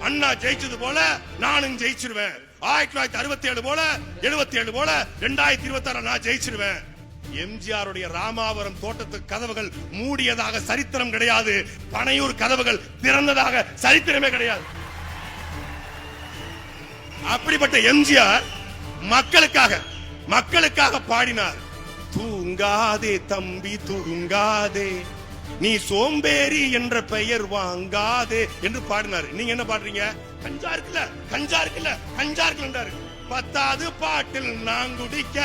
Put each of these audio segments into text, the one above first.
அண்ணா ஜெயிச்சது போல நானும் ஜெயிச்சிருவேன். 1967 போல 77 போல 2026 நான் ஜெயிச்சிருவேன். எம்ஜிஆருடைய ராமாவரம் தோட்டத்து கதவுகள் மூடியதாக சரித்திரம் கிடையாது. பனையூர் கதவுகள் திறந்ததாக சரித்திரமே கிடையாது. அப்படிப்பட்ட எம்ஜிஆர் மக்களுக்காக பாடினார். தூங்காதே தம்பி தூங்காதே, நீ சோம்பேறி என்ற பெயர் வாங்காதே என்று பாடினார். நீங்க என்ன பாடுறீங்க? கஞ்சா இருக்குல்ல என்றாரு. 10வது பாட்டில் நான் குடிக்க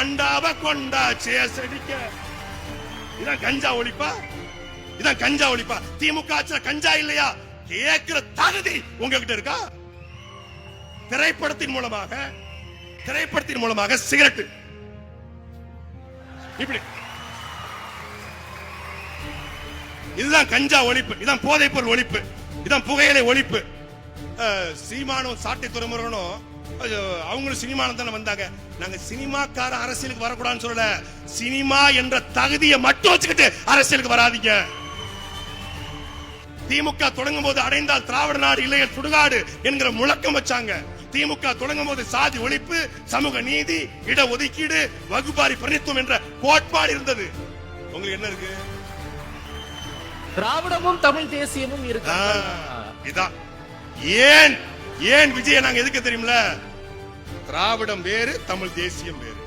அண்டாவ கொண்டா சேசடிக்க. இதான் கஞ்சா ஒழிப்பா? திமுக ஆட்சியில கஞ்சா இல்லையா? கேட்கிற தகுதி உங்ககிட்ட இருக்கா? திரைப்படத்தின் மூலமாக சிகரெட், இப்படி இதுதான் கஞ்சா ஒழிப்பு, இதான் போதைப் பொருள் ஒழிப்பு, இதான் புகையிலை ஒழிப்பு. சீமானும் சாட்டை துறைமுருகனும் அவங்களும் சினிமால தானே வந்தாங்க. நாங்க சினிமாக்கார அரசியலுக்கு வரக்கூடாதுன்னு சொல்லல, சினிமா என்ற தகுதியை மட்டும் வச்சுக்கிட்டு அரசியலுக்கு வராதீங்க. திமுக தொடங்கும் போது அடைந்தால் திராவிட நாடு இல்லைய சுடுகாடு என்கிற முழக்கம் வச்சாங்க. திமுக தொடங்கும் போது சாதி ஒழிப்பு, சமூக நீதி, இட ஒதுக்கீடு, வகுப்பாரி பிரதித்துவம் என்ற கோட்பாடு இருந்தது. உங்களுக்கு என்ன இருக்கு? திராவிடமும் தமிழ் தேசியமும் இருக்கு. இதான் ஏன் விஜய நாங்க எதுக்கு தெரியுமில? திராவிடம் வேறு, தமிழ் தேசியம் வேறு.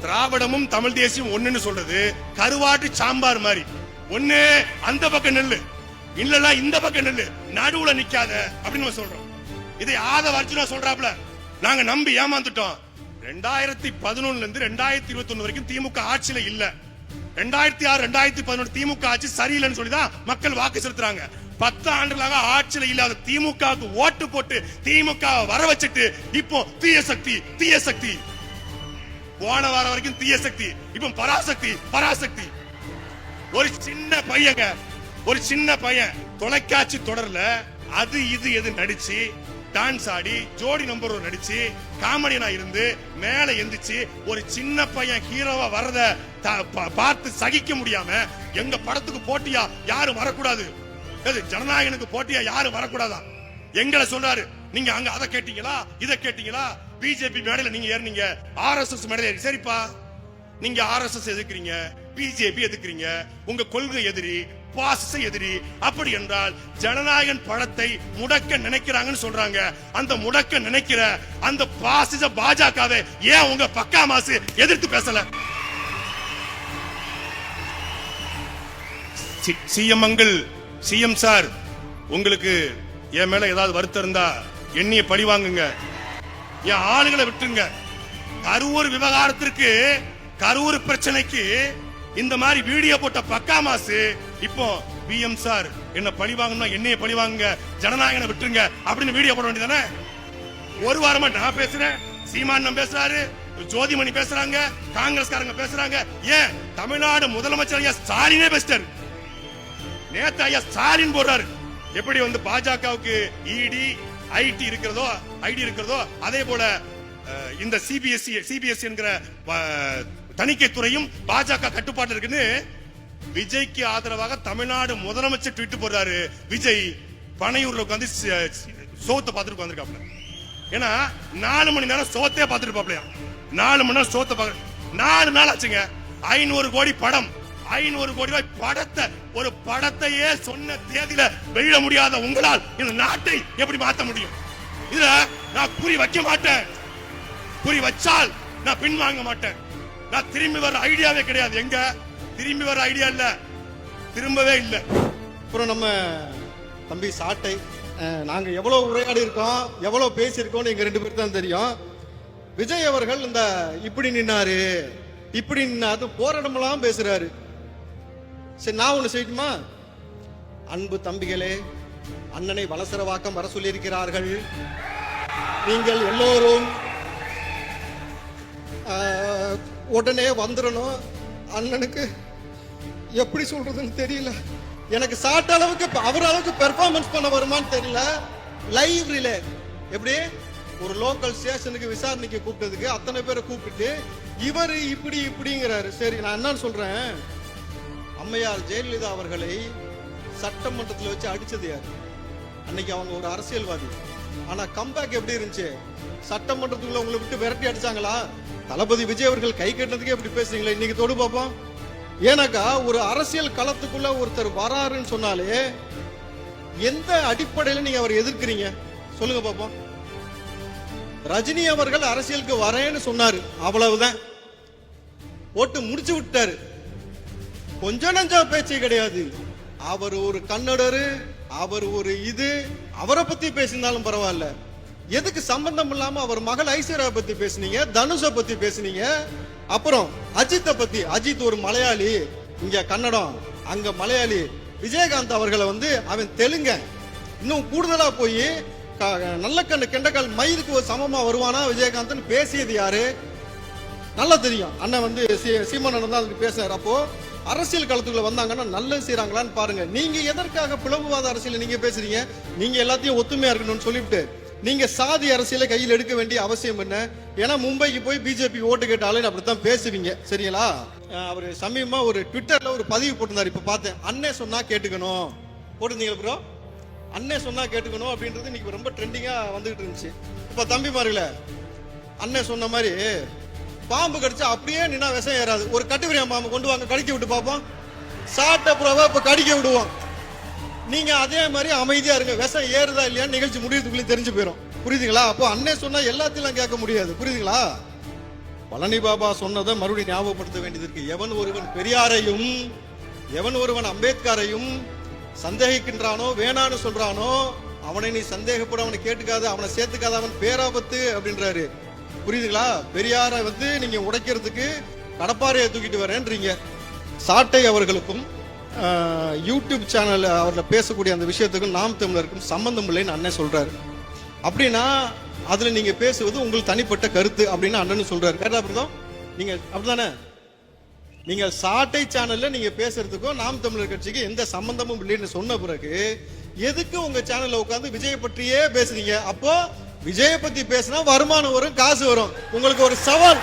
திராவிடமும் தமிழ் தேசியம் ஒண்ணுன்னு சொல்றது கருவாட்டு சாம்பார் மாதிரி. ஒண்ணு அந்த பக்கம் நெல்லு, இல்ல இந்த பக்கம் நெல்லு, நடுவுல நிக்காத அப்படின்னு சொல்றோம். இதை ஆதவ அர்ஜுனா சொல்றாப்ல. நாங்க நம்பி ஏமாந்துட்டோம். 2011 இருந்து 2021 வரைக்கும் திமுக ஆட்சியில இல்ல. 2006 2011 திமுக ஆட்சி சரியில்லைன்னு சொல்லிதான் மக்கள் வாக்கு செலுத்துறாங்க. 10 ஆண்டுகளாக ஆட்சியில இல்லாத திமுகவுக்கு ஓட்டு போட்டு திமுக வர வச்சுட்டு இப்போ தீய சக்தி போன வாரம் வரைக்கும் தீய சக்தி, இப்போ பராசக்தி. ஒரு சின்ன பையன் தொலைக்காட்சி தொடர்ல அது இது எது நடிச்சு, டான்ஸ் ஆடி, ஜோடி நம்பர் நடிச்சு, காமெடியனா இருந்து மேல எந்திரிச்சு ஒரு சின்ன பையன் ஹீரோவா வரத பார்த்து சகிக்க முடியாம எங்க படத்துக்கு போட்டியா யாரும் வரக்கூடாது, ஜனநாயகனுக்கு போட்டியா யாரும் வரக்கூடாதான் எங்களை சொல்றாரு. நீங்க அங்க அதை கேட்டீங்களா, இதை கேட்டீங்களா? பிஜேபி மேடையில நீங்க ஏறினீங்க, RSS மேடையில. சரிப்பா, நீங்க RSS எதிர்க்கிறீங்க, பிஜேபி எதிர்க்கிறீங்க, உங்க கொள்கை எதிரி, பாசிச எதிரி. அப்படி என்றால் ஜனநாயகன் படத்தை முடக்க நினைக்கிறாங்கன்னு சொல்றாங்க. அந்த முடக்க நினைக்கிற அந்த பாசிச பாஜகவை ஏன் உங்க பக்கா மாசு எதிர்த்து பேசல? சிஎம் சார், உங்களுக்கு என் மேல ஏதாவது வருத்தம் இருந்தா எண்ணிய பழி வாங்குங்க, என் ஆளுகளை விட்டுருங்க. கரூர் விவகாரத்திற்கு, கரூர் பிரச்சனைக்கு இந்த மாதிரி வீடியோ போட்ட பக்கா மாசு இப்போ பிஎம் சார் என்ன பழி வாங்கணும்னா என்னைய பழி வாங்குங்க, ஜனநாயகனை விட்டுருங்க அப்படின்னு வீடியோ போட வேண்டியதானே? ஒரு வாரமா நான் பேசுறேன், சீமான் பேசுறாரு, ஜோதிமணி பேசுறாங்க, காங்கிரஸ்காரங்க பேசுறாங்க. ஏன் தமிழ்நாடு முதலமைச்சர் ஐயா ஸ்டாலினே பேசிட்டாரு. நேத்து ஐயா ஸ்டாலின் போடுறாரு. எப்படி பாஜகவுக்கு இடி ஐடி இருக்கிறதோ அதே போல இந்த சிபிஎஸ்இ என்கிற தணிக்கை துறையும் பாஜக கட்டுப்பாட்டு இருக்குன்னு விஜய்க்கு ஆதரவாக தமிழ்நாடு முதலமைச்சர் ட்வீட் போடுறாரு. விஜய் பனையூர்ல உட்காந்து சோத்தை பார்த்துட்டு உட்காந்துருக்காப்ல. ஏன்னா 4 மணி நேரம் சோத்தையே பார்த்துட்டு பாப்லையா. 4 மணி நேரம் சோத்தை 4 நாள் ஆச்சுங்க. 500 கோடி படம், 500 கோடி ரூபாய் படத்தை, ஒரு படத்தையே சொன்ன தேதியில வெளியிட முடியாத உங்களால் இந்த நாட்டை எப்படி மாற்ற முடியும்? இதுல நான் குறி வைக்க மாட்டேன். குறி வச்சால் நான் பின்வாங்க மாட்டேன். நான் திரும்பி வர ஐடியாவே கிடையாது. எங்க திரும்பி வர ஐடியா இல்ல, திரும்பவே இல்ல. அப்புறம் நம்ம தம்பி சாட்டை, நாங்க எவ்வளவு உரையாடி இருக்கோம், எவ்வளவு பேசியிருக்கோம் எங்க 2 பேருக்கு தான் தெரியும். விஜய் அவர்கள் இந்த இப்படி நின்னாரு போராடமெல்லாம் பேசுறாரு. சரி, நான் ஒண்ணு செய்யணுமா? அன்பு தம்பிகளே, அண்ணனை வலசரவாக்கம் வர சொல்லி இருக்கிறார்கள். நீங்கள் எல்லோரும் உடனே வந்துடணும். அண்ணனுக்கு எப்படி சொல்றதுன்னு தெரியல. எனக்கு சாட்ட அளவுக்கு அவர் அளவுக்கு பெர்ஃபார்மன்ஸ் பண்ண வருமான்னு தெரியல. லைவ் ரிலே எப்படி ஒரு லோக்கல் ஸ்டேஷனுக்கு விசாரணைக்கு கூப்பிட்டதுக்கு அத்தனை பேரை கூப்பிட்டு இவர் இப்படிங்கிறாரு. சரி, நான் என்னன்னு சொல்றேன், அம்மையார் ஜெயலலிதா அவர்களை சட்டமன்றத்தில் வச்சு அடிச்சது யாரு? அன்னைக்கு அவங்க ஒரு அரசியல்வாதி. ஆனா கம்பேக் எப்படி இருந்துச்சு? சட்டமன்றத்துக்குள்ள உங்களை விட்டு விரட்டி அடிச்சாங்களா? தளபதி விஜய் அவர்கள் கை கட்டினதுக்கே எப்படி பேசுறீங்களா? இன்னைக்கு தொடு பார்ப்போம். ஏன்னாக்கா ஒரு அரசியல் களத்துக்குள்ள ஒருத்தர் வராருன்னு சொன்னாலே எந்த அடிப்படையில நீங்க அவர் எதிர்க்கிறீங்க சொல்லுங்க பாப்போம். ரஜினி அவர்கள் அரசியலுக்கு வரேன்னு சொன்னாரு, அவ்வளவுதான், போட்டு முடிச்சு விட்டாரு. கொஞ்சம் நஞ்சா பேச்சு கிடையாது. அவர் ஒரு கன்னடரு, அவர் ஒரு அவரை பத்தி பேசினாலும் பரவாயில்ல. எதுக்கு சம்பந்தம் இல்லாம அவர் மகள் ஐஸ்வர்யா பத்தி பேசுனீங்க, தனுஷ பத்தி பேசுனீங்க. அப்புறம் அஜித்தை பத்தி, அஜித் ஒரு மலையாளி, இங்க கன்னடம், அங்க மலையாளி. விஜயகாந்த் அவர்களை அவன் தெலுங்க. இன்னும் கூடுதலா போய் நல்ல கண்ணு கெண்டக்கால் மயிலுக்கு ஒரு சமமா வருவானா விஜயகாந்த் பேசியது யாரு? நல்லா தெரியும். அண்ணன் சீமானன் தான் அதுக்கு பேசுறாரு. அப்போ அரசியல் களத்துக்குள்ள வந்தாங்கன்னா நல்லது செய்யறாங்களான்னு பாருங்க. நீங்க எதற்காக பிளவுவாத அரசியல் நீங்க பேசுறீங்க? நீங்க எல்லாத்தையும் ஒத்துமையா இருக்கணும்னு சொல்லிவிட்டு நீங்க சாதி அரசியலை கையில் எடுக்க வேண்டிய அவசியம் என்ன? ஏன்னா மும்பைக்கு போய் பிஜேபி ஓட்டு கேட்டாலும் அப்படித்தான் பேசுவீங்க, சரிங்களா? அவர் சமீபமா ஒரு ட்விட்டர்ல ஒரு பதிவு போட்டிருந்தாரு, இப்ப பார்த்தேன். அண்ணே சொன்னா கேட்டுக்கணும் போட்டிருந்தீங்க ப்ரோ. அண்ணே சொன்னா கேட்டுக்கணும் அப்படின்றது இன்னைக்கு ரொம்ப ட்ரெண்டிங்கா வந்துகிட்டு இருந்துச்சு. இப்ப தம்பி மாருங்களே, அண்ணே சொன்ன மாதிரி பாம்பு கடிச்சா அப்படியே நின்னா விஷம் ஏறாது. ஒரு கட்டுவிரியா பாம்பு கொண்டு வாங்க, கடிக்க விட்டு பார்ப்போம். சாட்ட புறவை இப்ப கடிக்க விடுவோம். நீங்க அதே மாதிரி அமைதியா இருங்க. விஷம் ஏறுதா இல்லையான்னு நிகழ்ச்சி முடியறதுக்குள்ளே தெரிஞ்சு போயிடும். புரியுதுங்களா? அப்போ அண்ணே சொன்னா எல்லாத்தையும் கேட்க முடியாது. புரியுதுங்களா? பழனி பாபா சொன்னதை மறுபடியும் ஞாபகப்படுத்த வேண்டியது இருக்கு. எவன் ஒருவன் பெரியாரையும் எவன் ஒருவன் அம்பேத்கரையும் சந்தேகிக்கின்றானோ, வேணான்னு சொல்றானோ, அவனை நீ சந்தேகப்பட, அவனை கேட்டுக்காத, அவனை சேர்த்துக்காத, அவன் பேராபத்து அப்படின்றாரு. புரியுதுங்களா? பெரியாரை நீங்க உடைக்கிறதுக்கு கடப்பாறையை தூக்கிட்டு வரேன்றீங்க. சாட்டை அவர்களுக்கும் யூடியூப் சேனல் அவர்ல பேசக்கூடிய அந்த விஷயத்துக்கும் நாம் தமிழருக்கும் சம்பந்தம் இல்லைன்னு அண்ணன் சொல்றாரு. அப்படின்னா அதுல நீங்க பேசுவது உங்களுக்கு தனிப்பட்ட கருத்து அப்படின்னு அண்ணன் சொல்றாரு. அப்படிதான் நீங்க அப்படிதானே? நீங்க சாட்டை சேனல்ல நீங்க பேசுறதுக்கும் நாம் தமிழர் கட்சிக்கு எந்த சம்பந்தமும் இல்லைன்னு சொன்ன பிறகு எதுக்கு உங்க சேனல்ல உட்கார்ந்து விஜய் பற்றியே பேசுறீங்க? அப்போ விஜய பத்தி பேசினா வருமானம் வரும், காசு வரும். உங்களுக்கு ஒரு சவால்,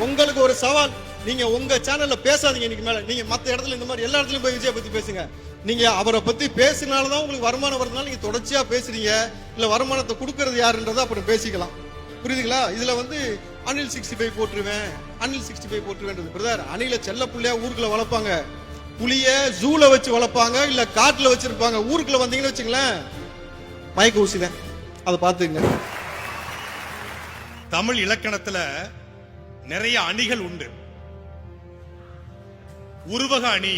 உங்களுக்கு ஒரு சவால். நீங்க உங்க சேனல்ல பேசாதீங்க. இன்னைக்கு மேல நீங்க மத்த இடத்துல இந்த மாதிரி எல்லா இடத்துலயும் போய் விஜய பத்தி பேசுங்க. நீங்க அவரை பத்தி பேசினால்தான் உங்களுக்கு வருமானம் வருதுனால நீங்க தொடர்ச்சியா பேசுறீங்க. இல்ல வருமானத்தை கொடுக்கறது யாருன்றதை அப்புறம் பேசிக்கலாம். புரியுதுங்களா? இதுல அனில் 65 போட்டுருவேன், அனில் 65 போட்டுருவேன். பிரதர், அணில செல்ல புள்ளையா ஊருக்குள்ள வளர்ப்பாங்க, புளிய ஜூல வச்சு வளர்ப்பாங்க, இல்ல காட்டுல வச்சிருப்பாங்க. ஊருக்குள்ள வந்தீங்கன்னு வச்சுங்களேன், மயக்க ஊசிதான். அதை பார்த்துங்க. தமிழ் இலக்கணத்துல நிறைய அணிகள் உண்டு. உருவக அணி,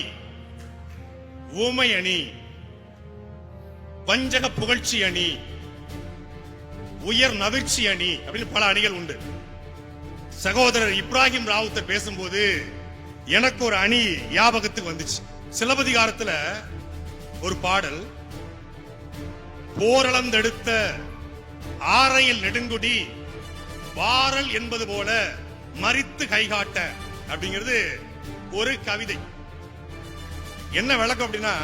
ஊமை அணி, வஞ்சக புகழ்ச்சி அணி, உயர் நவிர்ச்சி அணி அப்படின்னு பல அணிகள் உண்டு. சகோதரர் இப்ராஹிம் ராவுத்தர் பேசும்போது எனக்கு ஒரு அணி ஞாபகத்துக்கு வந்துச்சு. சிலப்பதிகாரத்துல ஒரு பாடல், போரளந்தெடுத்த ஆரையில் நெடுங்குடி வாரல் என்பது போல மரித்து கைகாட்ட அப்படிங்கிறது ஒரு கவிதை. என்ன விளக்கம் அப்படின்னா,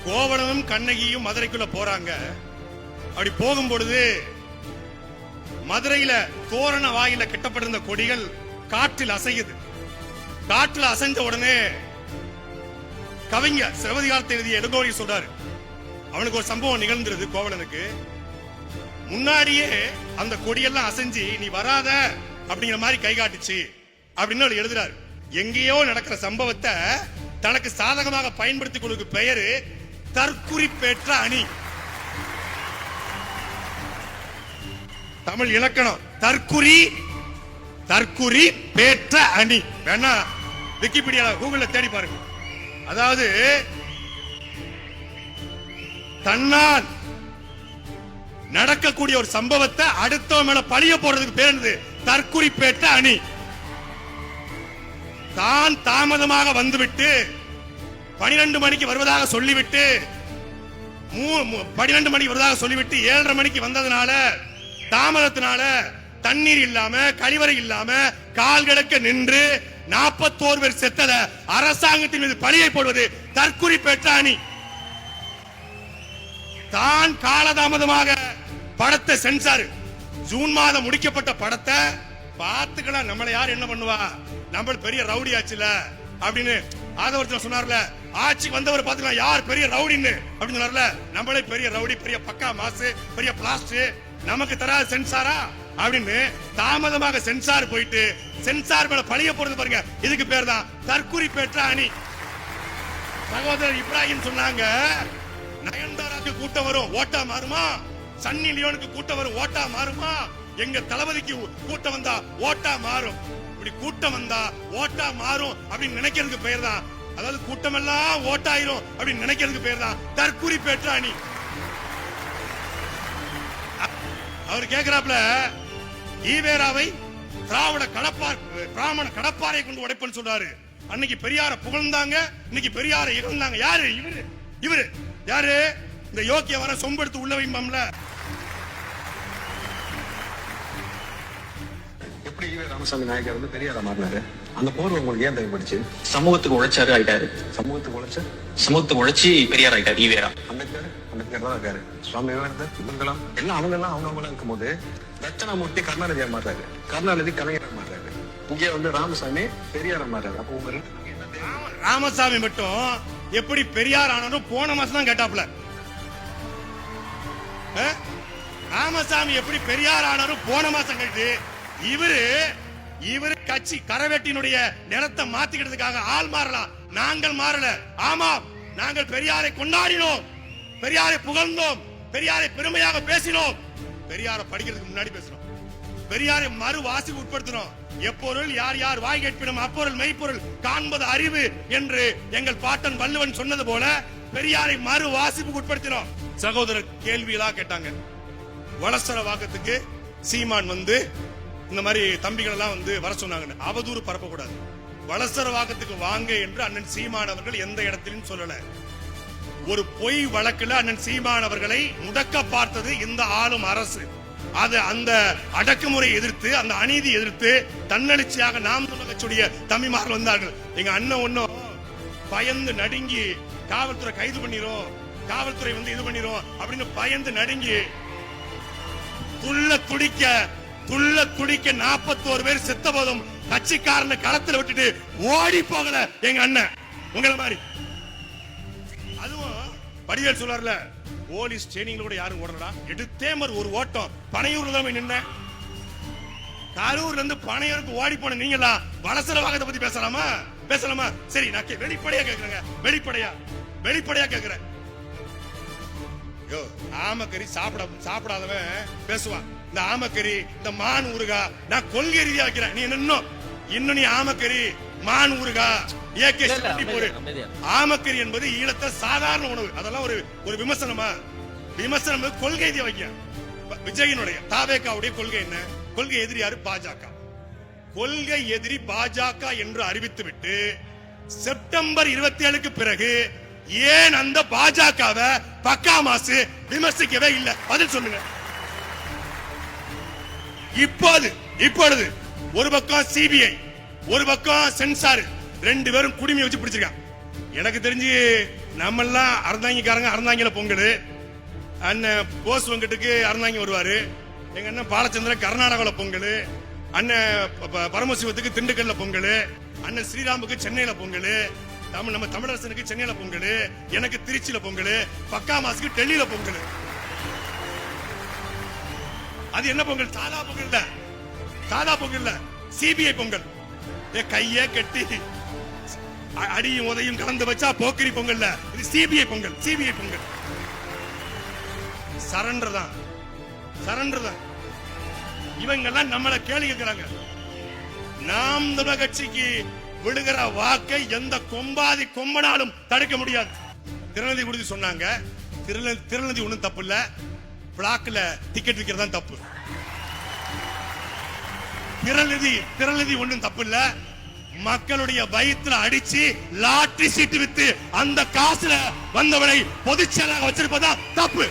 கோவலனும் கண்ணகியும் மதுரைக்குள்ள போறாங்க. அப்படி போகும் பொழுது மதுரையில தோரண வாயில கட்டப்பட்டிருந்த கொடிகள் காற்றில் அசையுது. காற்றில் அசைஞ்ச உடனே கவிஞர் சிலப்பதிகாரத்தை எழுதிய எடுகோரி சொல்றாரு, அவனுக்கு ஒரு சம்பவம் நிகழ்ந்துருது. கோவலனுக்கு முன்னாடியே அந்த கொடியெல்லாம் அசைஞ்சு நீ வராத அப்படிங்கிற மாதிரி கை காட்டுச்சு அப்படின்னு அவர் எழுதுறாரு. எங்கேயோ நடக்கிற சம்பவத்தை தனக்கு சாதகமாக பயன்படுத்திக் கொள்ளுக்கு பெயரு தற்குறிப்பேற்ற அணி. தமிழ் இலக்கணம் தற்குறி பேற்ற அணி. வேணா விக்கிபீடியா கூகுள்ல தேடி பாருங்க. அதாவது தன்னால் நடக்கக்கூடிய ஒரு சம்பவத்தை அடுத்தவன் மேல பழிய போடுறதுக்கு பேர் என்னது? தற்குறிப்பேற்ற அணி. தான் தாமதமாக வந்துவிட்டு 12 மணிக்கு வருவதாக சொல்லிவிட்டு 12 மணிக்கு வருவதாக சொல்லிவிட்டு 7:30 மணிக்கு வந்ததுனால தாமதத்தினால தண்ணீர் இல்லாம கழிவறை இல்லாம கால் கிடக்க நின்று 41 பேர் செத்தத அரசாங்கத்தின் மீது பழியை போடுவது தற்குறிப்பேற்ற அணி. தான் காலதாமதமாக படத்தை சென்சார் ஜூன் மாதம் முடிக்கப்பட்ட படத்தை பார்த்துக்கலாம், நம்மள யார் என்ன பண்ணுவா, நம்ம பெரிய ரவுடி ஆச்சுல அப்படின்னு ஆதவர்த்தன் சொன்னார்ல, ஆட்சிக்கு வந்தவர் பாத்துக்கலாம் யார் பெரிய ரவுடின்னு அப்படின்னு சொன்னார்ல. நம்மளே பெரிய ரவுடி, பெரிய பக்கா மாசு, பெரிய பிளாஸ்ட், நமக்கு தராது சென்சாரா அப்படின்னு தாமதமாக சென்சார் போயிட்டு சென்சார் மேல பழிய போறது பாருங்க. இதுக்கு பேர் தான் தற்குறி பெற்ற அணி. சகோதரர் இப்ராஹிம் சொன்னாங்க, நயன்தாராக்கு கூட்டம் வரும் ஓட்டா மாறுமா, சன்னி லியோனுக்கு கூட்டம் வரும் ஓட்டா மாறுமா, எங்க தளபதிக்கு கூட்டம் வந்தா ஓட்டா மாறும். இப்படி கூட்டம் வந்தா ஓட்டா மாறும் அப்படின்னு நினைக்கிறதுக்கு பேர் தான், அதாவது கூட்டம் எல்லாம் ஓட்டாயிரும் அப்படின்னு நினைக்கிறதுக்கு பேர் தான் தற்குறி பெற்ற அணி. அவர் கேக்குறாப்ல, ஈவேராவை திராவிட பிராமண கடப்பாறை கொண்டு உடைப்பன்னு சொல்றாரு. அன்னைக்கு பெரியார புகழ்ந்தாங்க, இன்னைக்கு பெரியார இகழ்ந்தாங்க. யாரு இவரு யாரு? இந்த யோக்கிய வர சொம்பெடுத்து உள்ள வைம்பம்ல. எப்படி ஈவே ராமசாமி நாயக்கர் வந்து பெரியார மாறினாரு? அந்த போர் உங்களுக்கு ஏன் தேவைப்படுச்சு? சமூகத்துக்கு உழைச்சாரு ஆயிட்டாரு. சமூகத்துக்கு உழைச்சி பெரியார் ஆயிட்டாரு ஈவேரா. அம்பேத்கர் தான் இருக்காரு, சுவாமி விவேகானந்தர், இவங்கெல்லாம் எல்லாம் அவங்க எல்லாம் இருக்கும் போது தட்சணாமூர்த்தி கருணாநிதியா மாறாரு, கருணாநிதி கலைஞர் மாறாரு, இங்கே வந்து ராமசாமி பெரியார மாறாரு. அப்போ உங்க ராமசாமி மட்டும் எப்படி பெரியார் ஆனாலும் போன மாசம் தான் கேட்டாப்ல. ராமசாமி எப்படி பெரியார் ஆனாலும் போன மாசம் கேட்டு இவரு கட்சி கரவேட்டினுடைய நிலத்தை மாத்திக்கிறதுக்காக ஆள் மாறலாம், நாங்கள் மாறல. ஆமா, நாங்கள் பெரியாரை கொண்டாடினோம், பெரியாரை புகழ்ந்தோம், பெரியாரை பெருமையாக பேசினோம், பெரியாரை படிக்கிறதுக்கு முன்னாடி பேசணும், பெரியாரை மறு வாசிக்கு உட்படுத்தினோம். எப்பொருள் யார் யார் வாய் கேட்பினும் அப்பொருள் மெய்ப்பொருள் காண்பது அறிவு என்று எங்கள் பாட்டன் வள்ளுவன் சொன்னது போல பெரியாரை மறு வாசிப்புக்கு உட்படுத்தினோம். சகோதரர் கேள்விகளா கேட்டாங்க. வளசர வாக்கத்துக்கு சீமான் வந்து இந்த மாதிரி தம்பிகள் எல்லாம் வந்து வர சொன்னாங்க, அவதூறு பரப்பக்கூடாது. வளசர வாக்கத்துக்கு வாங்க என்று அண்ணன் சீமான் அவர்கள் எந்த இடத்திலும் சொல்லல. ஒரு பொய் வழக்குல அண்ணன் சீமான் அவர்களை முடக்க பார்த்தது இந்த ஆளும் அரசு. அது அந்த அடக்குமுறை எதிர்த்து, அந்த அநீதி எதிர்த்து தன்னெழுச்சியாக நாம் தமிழர் கட்சியுடைய தம்பிமார்கள் வந்தார்கள். எங்க அண்ணன் ஒன்னும் பயந்து நடுங்கி காவல்துறை கைது பண்ணிரும், காவல்துறை வந்து இது பண்ணிரும் அப்படின்னு பயந்து நடுங்கி துள்ள துடிக்க 41 பேர் செத்த போதும் கட்சிக்காரனை களத்துல விட்டுட்டு ஓடி போகல எங்க அண்ணன் உங்களை மாதிரி. அதுவும் படிவேல் சொல்றாருல, போலீஸ் ட்ரெயினிங்ல கூட யாரும் ஓடலடா, எடுத்தே மாதிரி ஒரு ஓட்டம் பனையூர்ல தான் நின்ன. கரூர்ல இருந்து பனையூருக்கு ஓடி போன நீங்களா வளசர வாகத்தை பத்தி பேசலாமா? சரி, நான் வெளிப்படையா கேக்குறேங்க, வெளிப்படையா கேக்குறேன். யோ, ஆமக்கறி சாப்பிடாதவன் பேசுவான். இந்த ஆமக்கறி, இந்த மான் ஊருகா நான் கொள்கை ரீதியா வைக்கிறேன். நீ இன்னும் நீ ஆமக்கறி மான் ஊருகா ஏகே போரு. ஆமக்கறி என்பது ஈழத்த சாதாரண உணவு, அதெல்லாம் ஒரு விமர்சனம் கொள்கை ரீதியா வைக்க. விஜயனுடைய தாவேகாவுடைய கொள்கை என்ன? கொள்கை எதிரி யாரு? பாஜக. கொள்கை எதிரி பாஜக என்று அறிவித்துவிட்டு செப்டம்பர் 27க்கு பிறகு ஏன் அந்த பாஜகவை பக்கா மாசு விமர்சிக்கவே இல்லை? பதில் சொல்லுங்க. இப்பொழுது ஒரு பக்கம் சிபிஐ, ஒரு பக்கம் சென்சார், ரெண்டு பேரும் குடிமை வச்சு பிடிச்சிருக்காங்க. எனக்கு தெரிஞ்சு நம்ம எல்லாம் அறந்தாங்கிக்காரங்க அறந்தாங்கில பொங்கல், அண்ணன் போஸ் வெங்கட்டுக்கு அறந்தாங்கி வருவாரு, எங்க அண்ணன் பாலச்சந்திரன் கர்நாடகாவில் பொங்கல், அண்ணன் பரமசிவத்துக்கு திண்டுக்கல்ல பொங்கல், அண்ணன் ஸ்ரீராமுக்கு சென்னையில பொங்கல், நம்ம தமிழரசனுக்கு சென்னையில பொங்கல், எனக்கு திருச்சியில பொங்கல், பக்கா மாசுக்கு டெல்லியில பொங்கல். அது என்ன பொங்கல்? சாதா பொங்கல் இல்ல, சிபிஐ பொங்கல். கைய கட்டி அடியும் உதையும் கலந்து வச்சா போக்கிரி பொங்கல். இது சிபிஐ பொங்கல். சரண்டர் தான். இவங்க எல்லாம் நம்மள கேள்வி கேட்கிறாங்க. நாம் தமிழர் கட்சிக்கு விடுகிற வாக்கை எந்த கொம்பாதி கொம்பனாலும் தடுக்க முடியாது. திருநெல்வேலி உறுதி சொன்னாங்க. திருநெல்வேலி ஒண்ணும் தப்பு இல்ல, பிளாக்ல டிக்கெட் விற்கிறதா தப்பு. திருநெல்வேலி ஒண்ணும் தப்பு இல்ல, மக்களுடைய வயிற்றுல அடிச்சு லாட்டரி சீட்டு வித்து அந்த காசுல வந்தவனை பொதுச்செயலாக வச்சிருப்பதா தப்பு.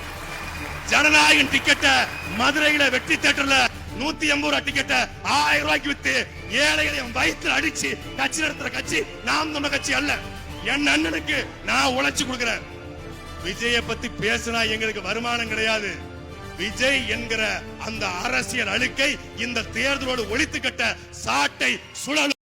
ஜனநாயகன் டிக்கெட்ட மதுரையில வெற்றி தியேட்டர்ல 180 ரூபாய் டிக்கெட்ட 1000 ரூபாய்க்கு வித்து ஏழைகளை வயிற்றுல அடிச்சு கட்சி நடத்துற கட்சி நாம் தமிழர் கட்சி அல்ல. என் அண்ணனுக்கு நான் உழைச்சு கொடுக்கிறேன். விஜய பத்தி பேசினா எங்களுக்கு வருமானம் கிடையாது. விஜய் என்கிற அந்த அரசியல் அழுக்கை இந்த தேர்தலோடு ஒழித்து கட்ட சாட்டை சுழலும்.